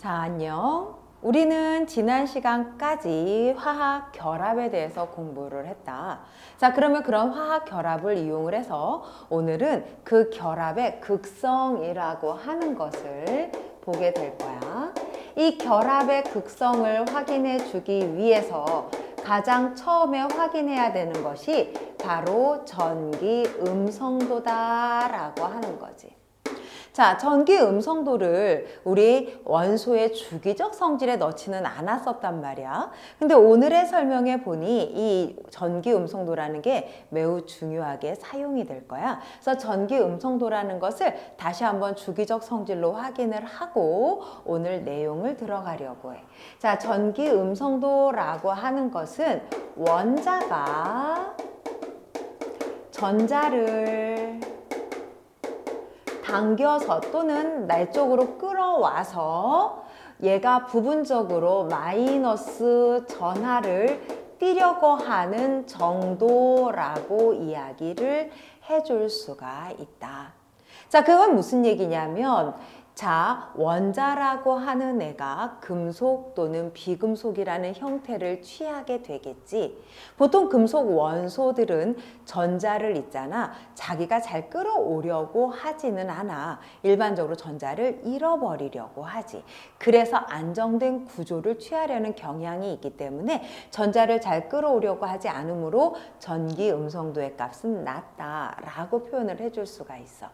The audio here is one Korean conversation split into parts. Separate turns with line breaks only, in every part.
자, 안녕. 우리는 지난 시간까지 화학 결합에 대해서 공부를 했다. 자, 그러면 그런 화학 결합을 이용을 해서 오늘은 그 결합의 극성이라고 하는 것을 보게 될 거야. 이 결합의 극성을 확인해 주기 위해서 가장 처음에 확인해야 되는 것이 바로 전기 음성도다라고 하는 거지. 자, 전기 음성도를 우리 원소의 주기적 성질에 넣지는 않았었단 말이야. 근데 오늘의 설명에 보니 이 전기 음성도라는 게 매우 중요하게 사용이 될 거야. 그래서 전기 음성도라는 것을 다시 한번 주기적 성질로 확인을 하고 오늘 내용을 들어가려고 해. 자, 전기 음성도라고 하는 것은 원자가 전자를 당겨서 또는 날 쪽으로 끌어와서 얘가 부분적으로 마이너스 전하를 띠려고 하는 정도라고 이야기를 해줄 수가 있다. 자, 그건 무슨 얘기냐면 자, 원자라고 하는 애가 금속 또는 비금속이라는 형태를 취하게 되겠지. 보통 금속 원소들은 전자를 있잖아. 자기가 잘 끌어오려고 하지는 않아. 일반적으로 전자를 잃어버리려고 하지. 그래서 안정된 구조를 취하려는 경향이 있기 때문에 전자를 잘 끌어오려고 하지 않으므로 전기 음성도의 값은 낮다라고 표현을 해줄 수가 있어.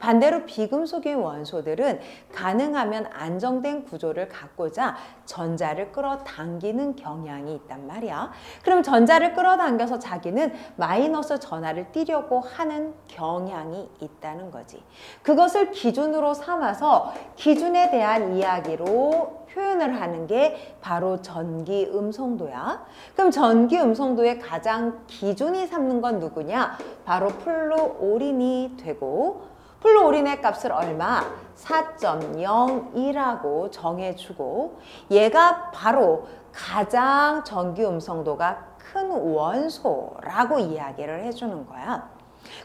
반대로 비금속인 원소들은 가능하면 안정된 구조를 갖고자 전자를 끌어당기는 경향이 있단 말이야. 그럼 전자를 끌어당겨서 자기는 마이너스 전하를 띠려고 하는 경향이 있다는 거지. 그것을 기준으로 삼아서 기준에 대한 이야기로 표현을 하는 게 바로 전기 음성도야. 그럼 전기 음성도의 가장 기준이 삼는 건 누구냐? 바로 플루오린이 되고 플루오린의 값을 얼마? 4.02라고 정해주고 얘가 바로 가장 전기 음성도가 큰 원소라고 이야기를 해주는 거야.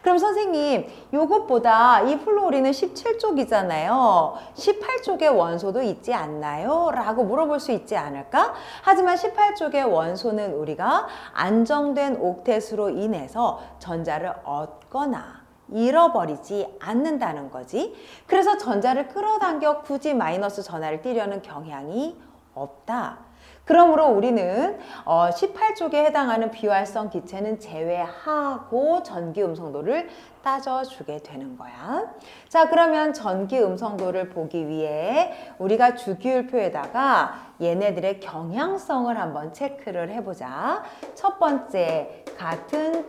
그럼 선생님, 이것보다 이 플루오린은 17쪽이잖아요. 18쪽의 원소도 있지 않나요? 라고 물어볼 수 있지 않을까? 하지만 18쪽의 원소는 우리가 안정된 옥텟으로 인해서 전자를 얻거나 잃어버리지 않는다는 거지. 그래서 전자를 끌어당겨 굳이 마이너스 전하를 띠려는 경향이 없다. 그러므로 우리는 18쪽에 해당하는 비활성 기체는 제외하고 전기 음성도를 따져주게 되는 거야. 자, 그러면 전기 음성도를 보기 위해 우리가 주기율표에다가 얘네들의 경향성을 한번 체크를 해보자. 첫 번째, 같은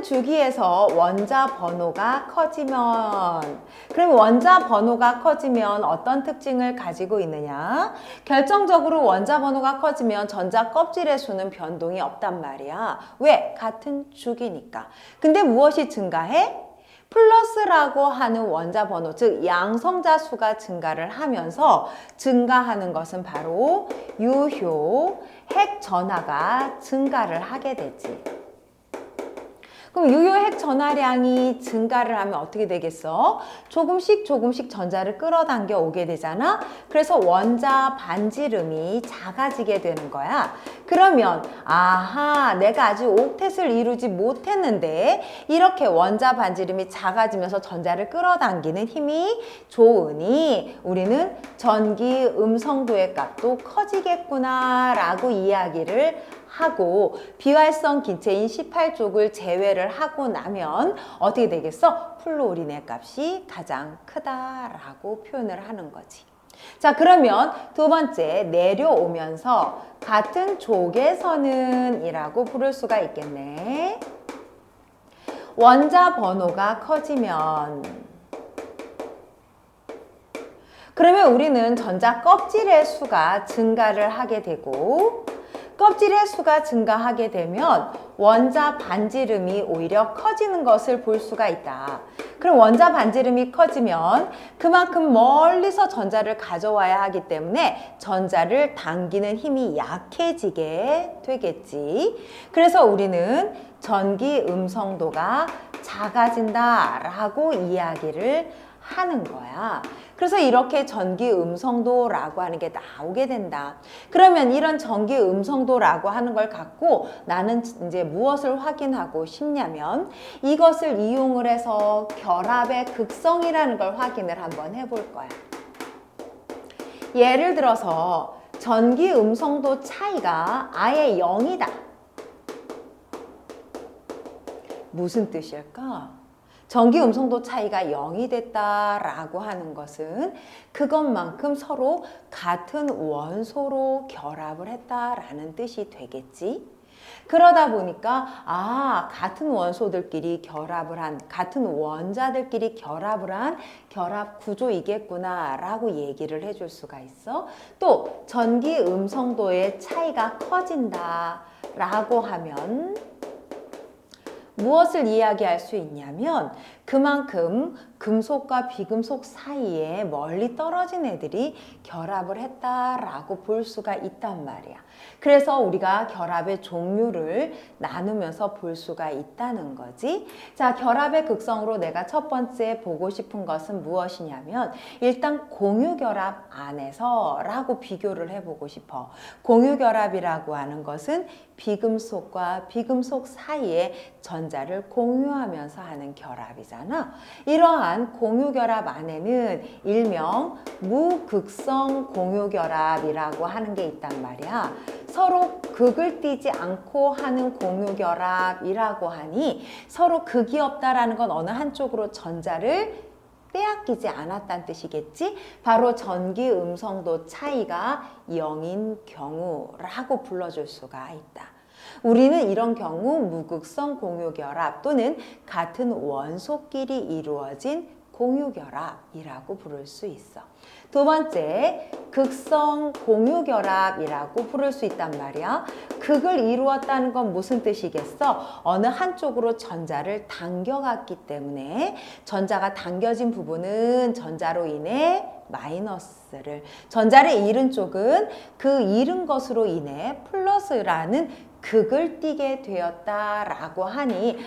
주기에서 원자 번호가 커지면, 그럼 원자 번호가 커지면 어떤 특징을 가지고 있느냐? 결정적으로 원자 번호가 커지면 전자 껍질의 수는 변동이 없단 말이야. 왜? 같은 주기니까. 근데 무엇이 증가해? 플러스라고 하는 원자 번호, 즉 양성자 수가 증가를 하면서 증가하는 것은 바로 유효 핵 전하가 증가를 하게 되지. 그럼 유효 핵 전하량이 증가를 하면 어떻게 되겠어? 조금씩 전자를 끌어당겨 오게 되잖아. 그래서 원자 반지름이 작아지게 되는 거야. 그러면 아하, 내가 아직 옥텟을 이루지 못했는데 이렇게 원자 반지름이 작아지면서 전자를 끌어당기는 힘이 좋으니 우리는 전기 음성도의 값도 커지겠구나 라고 이야기를 하고 비활성 기체인 18쪽을 제외를 하고 나면 어떻게 되겠어? 플루오린의 값이 가장 크다라고 표현을 하는 거지. 자, 그러면 두 번째, 내려오면서 같은 족에서는 이라고 부를 수가 있겠네. 원자 번호가 커지면 그러면 우리는 전자 껍질의 수가 증가를 하게 되고 껍질의 수가 증가하게 되면 원자 반지름이 오히려 커지는 것을 볼 수가 있다. 그럼 원자 반지름이 커지면 그만큼 멀리서 전자를 가져와야 하기 때문에 전자를 당기는 힘이 약해지게 되겠지. 그래서 우리는 전기 음성도가 작아진다라고 이야기를 하는 거야. 그래서 이렇게 전기 음성도라고 하는 게 나오게 된다. 그러면 이런 전기 음성도라고 하는 걸 갖고 나는 이제 무엇을 확인하고 싶냐면 이것을 이용을 해서 결합의 극성이라는 걸 확인을 한번 해볼 거야. 예를 들어서 전기 음성도 차이가 아예 0이다. 무슨 뜻일까? 전기 음성도 차이가 0이 됐다라고 하는 것은 그것만큼 서로 같은 원소로 결합을 했다라는 뜻이 되겠지. 그러다 보니까 같은 원소들끼리 결합을 한, 같은 원자들끼리 결합을 한 결합 구조이겠구나 라고 얘기를 해줄 수가 있어. 또 전기 음성도의 차이가 커진다 라고 하면 무엇을 이야기할 수 있냐면 그만큼 금속과 비금속 사이에 멀리 떨어진 애들이 결합을 했다라고 볼 수가 있단 말이야. 그래서 우리가 결합의 종류를 나누면서 볼 수가 있다는 거지. 자, 결합의 극성으로 내가 첫 번째 보고 싶은 것은 무엇이냐면 일단 공유결합 안에서 라고 비교를 해보고 싶어. 공유결합이라고 하는 것은 비금속과 비금속 사이에 전자를 공유하면서 하는 결합이잖아. 이러한 공유결합 안에는 일명 무극성 공유결합이라고 하는 게 있단 말이야. 서로 극을 띠지 않고 하는 공유결합이라고 하니 서로 극이 없다라는 건 어느 한쪽으로 전자를 빼앗기지 않았다는 뜻이겠지? 바로 전기 음성도 차이가 0인 경우라고 불러줄 수가 있다. 우리는 이런 경우 무극성 공유결합 또는 같은 원소끼리 이루어진 공유결합이라고 부를 수 있어. 두 번째, 극성 공유결합이라고 부를 수 있단 말이야. 극을 이루었다는 건 무슨 뜻이겠어? 어느 한쪽으로 전자를 당겨갔기 때문에 전자가 당겨진 부분은 전자로 인해 마이너스를, 전자를 잃은 쪽은 그 잃은 것으로 인해 플러스라는 극을 띠게 되었다라고 하니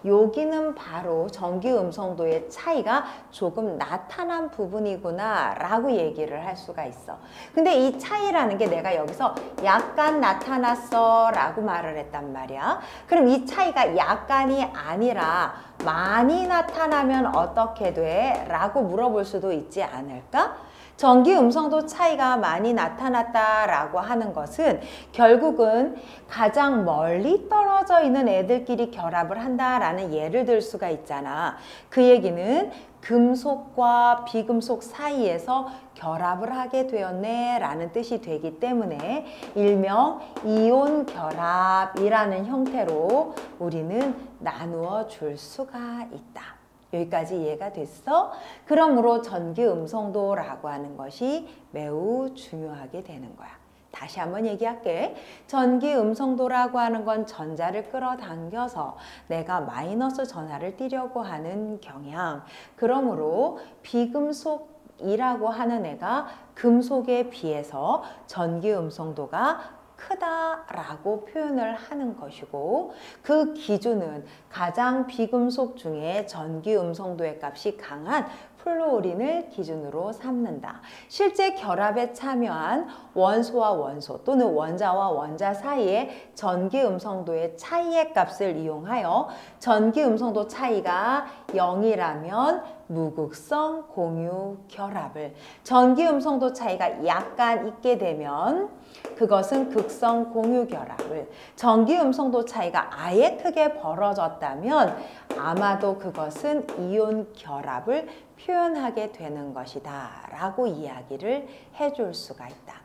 여기는 바로 전기 음성도의 차이가 조금 나타난 부분이구나 라고 얘기를 할 수가 있어. 근데 이 차이라는 게 내가 여기서 약간 나타났어 라고 말을 했단 말이야. 그럼 이 차이가 약간이 아니라 많이 나타나면 어떻게 돼? 라고 물어볼 수도 있지 않을까? 전기 음성도 차이가 많이 나타났다라고 하는 것은 결국은 가장 멀리 떨어져 있는 애들끼리 결합을 한다라는 예를 들 수가 있잖아. 그 얘기는 금속과 비금속 사이에서 결합을 하게 되었네 라는 뜻이 되기 때문에 일명 이온 결합이라는 형태로 우리는 나누어 줄 수가 있다. 여기까지 이해가 됐어? 그러므로 전기 음성도라고 하는 것이 매우 중요하게 되는 거야. 다시 한번 얘기할게. 전기 음성도라고 하는 건 전자를 끌어당겨서 내가 마이너스 전하를 띠려고 하는 경향. 그러므로 비금속이라고 하는 애가 금속에 비해서 전기 음성도가 크다라고 표현을 하는 것이고 그 기준은 가장 비금속 중에 전기 음성도의 값이 강한 플루오린을 기준으로 삼는다. 실제 결합에 참여한 원소와 원소 또는 원자와 원자 사이의 전기 음성도의 차이의 값을 이용하여 전기 음성도 차이가 0이라면 무극성 공유 결합을, 전기 음성도 차이가 약간 있게 되면 그것은 극성 공유 결합을, 전기 음성도 차이가 아예 크게 벌어졌다면 아마도 그것은 이온 결합을 표현하게 되는 것이다 라고 이야기를 해줄 수가 있다.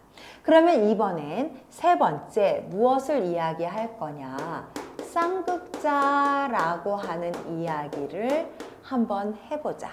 그러면 이번엔 세 번째 무엇을 이야기할 거냐? 쌍극자라고 하는 이야기를 한번 해보자.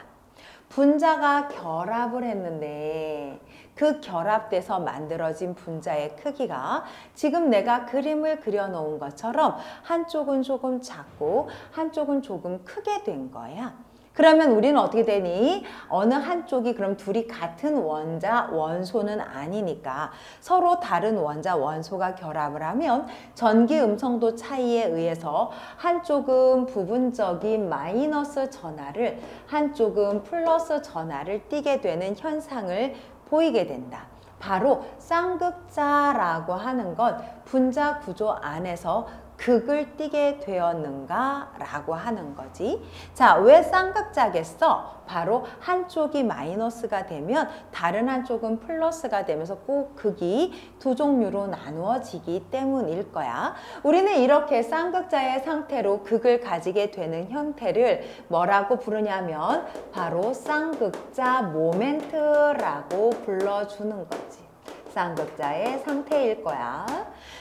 분자가 결합을 했는데 그 결합돼서 만들어진 분자의 크기가 지금 내가 그림을 그려놓은 것처럼 한쪽은 조금 작고 한쪽은 조금 크게 된 거야. 그러면 우리는 어떻게 되니? 어느 한쪽이 그럼 둘이 같은 원자, 원소는 아니니까 서로 다른 원자, 원소가 결합을 하면 전기 음성도 차이에 의해서 한쪽은 부분적인 마이너스 전하를, 한쪽은 플러스 전하를 띠게 되는 현상을 보이게 된다. 바로 쌍극자라고 하는 것, 분자 구조 안에서 극을 띠게 되었는가 라고 하는 거지. 자, 왜 쌍극자겠어? 바로 한쪽이 마이너스가 되면 다른 한쪽은 플러스가 되면서 꼭 극이 두 종류로 나누어지기 때문일 거야. 우리는 이렇게 쌍극자의 상태로 극을 가지게 되는 형태를 뭐라고 부르냐면 바로 쌍극자 모멘트라고 불러주는 거지. 쌍극자의 상태일 거야.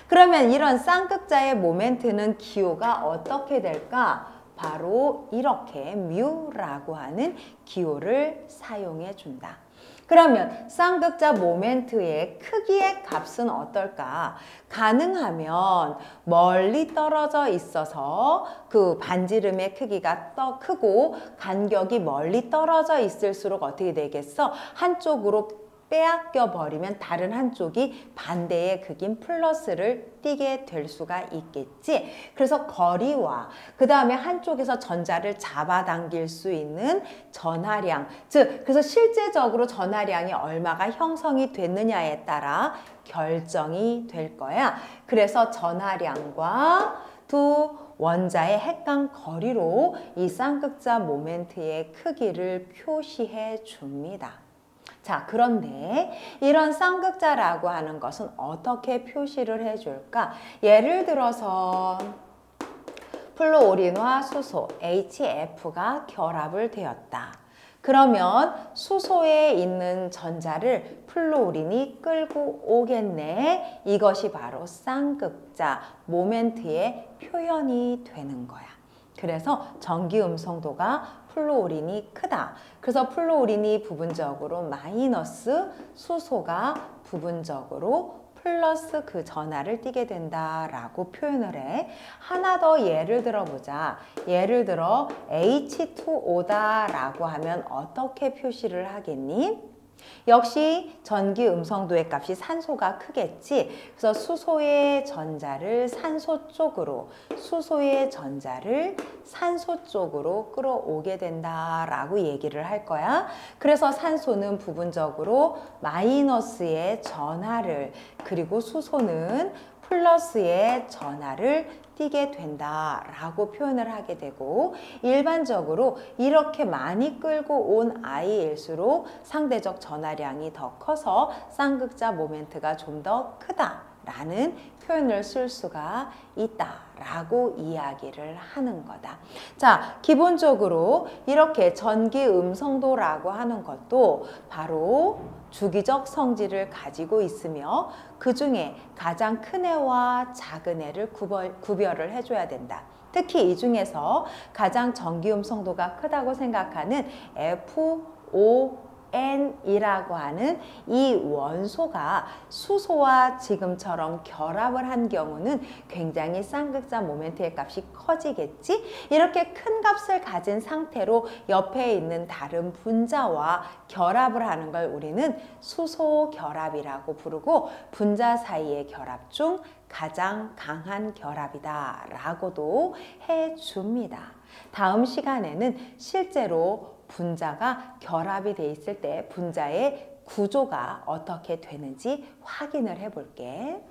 그러면 이런 쌍극자의 모멘트는 기호가 어떻게 될까? 바로 이렇게 뮤라고 하는 기호를 사용해 준다. 그러면 쌍극자 모멘트의 크기의 값은 어떨까? 가능하면 멀리 떨어져 있어서 그 반지름의 크기가 더 크고 간격이 멀리 떨어져 있을수록 어떻게 되겠어? 한쪽으로 빼앗겨 버리면 다른 한쪽이 반대의 극인 플러스를 띠게 될 수가 있겠지. 그래서 거리와 그 다음에 한쪽에서 전자를 잡아당길 수 있는 전하량, 즉 그래서 실제적으로 전하량이 얼마가 형성이 됐느냐에 따라 결정이 될 거야. 그래서 전하량과 두 원자의 핵간 거리로 이 쌍극자 모멘트의 크기를 표시해 줍니다. 자, 그런데 이런 쌍극자라고 하는 것은 어떻게 표시를 해줄까? 예를 들어서 플루오린과 수소 HF가 결합을 되었다. 그러면 수소에 있는 전자를 플루오린이 끌고 오겠네. 이것이 바로 쌍극자 모멘트의 표현이 되는 거야. 그래서 전기 음성도가 플루오린이 크다. 그래서 플루오린이 부분적으로 마이너스, 수소가 부분적으로 플러스 그 전하를 띠게 된다라고 표현을 해. 하나 더 예를 들어보자. 예를 들어 H2O다라고 하면 어떻게 표시를 하겠니? 역시 전기 음성도의 값이 산소가 크겠지. 그래서 수소의 전자를 산소 쪽으로, 수소의 전자를 산소 쪽으로 끌어오게 된다라고 얘기를 할 거야. 그래서 산소는 부분적으로 마이너스의 전하를, 그리고 수소는 플러스의 전하를 띠게 된다라고 표현을 하게 되고, 일반적으로 이렇게 많이 끌고 온 아이일수록 상대적 전하량이 더 커서 쌍극자 모멘트가 좀 더 크다라는 표현을 쓸 수가 있다라고 이야기를 하는 거다. 자, 기본적으로 이렇게 전기 음성도라고 하는 것도 바로 주기적 성질을 가지고 있으며 그 중에 가장 큰 애와 작은 애를 구별을 해줘야 된다. 특히 이 중에서 가장 전기 음성도가 크다고 생각하는 FON이라고 하는 이 원소가 수소와 지금처럼 결합을 한 경우는 굉장히 쌍극자 모멘트의 값이 커지겠지? 이렇게 큰 값을 가진 상태로 옆에 있는 다른 분자와 결합을 하는 걸 우리는 수소 결합이라고 부르고, 분자 사이의 결합 중 가장 강한 결합이다 라고도 해줍니다. 다음 시간에는 실제로 분자가 결합이 돼 있을 때 분자의 구조가 어떻게 되는지 확인을 해볼게.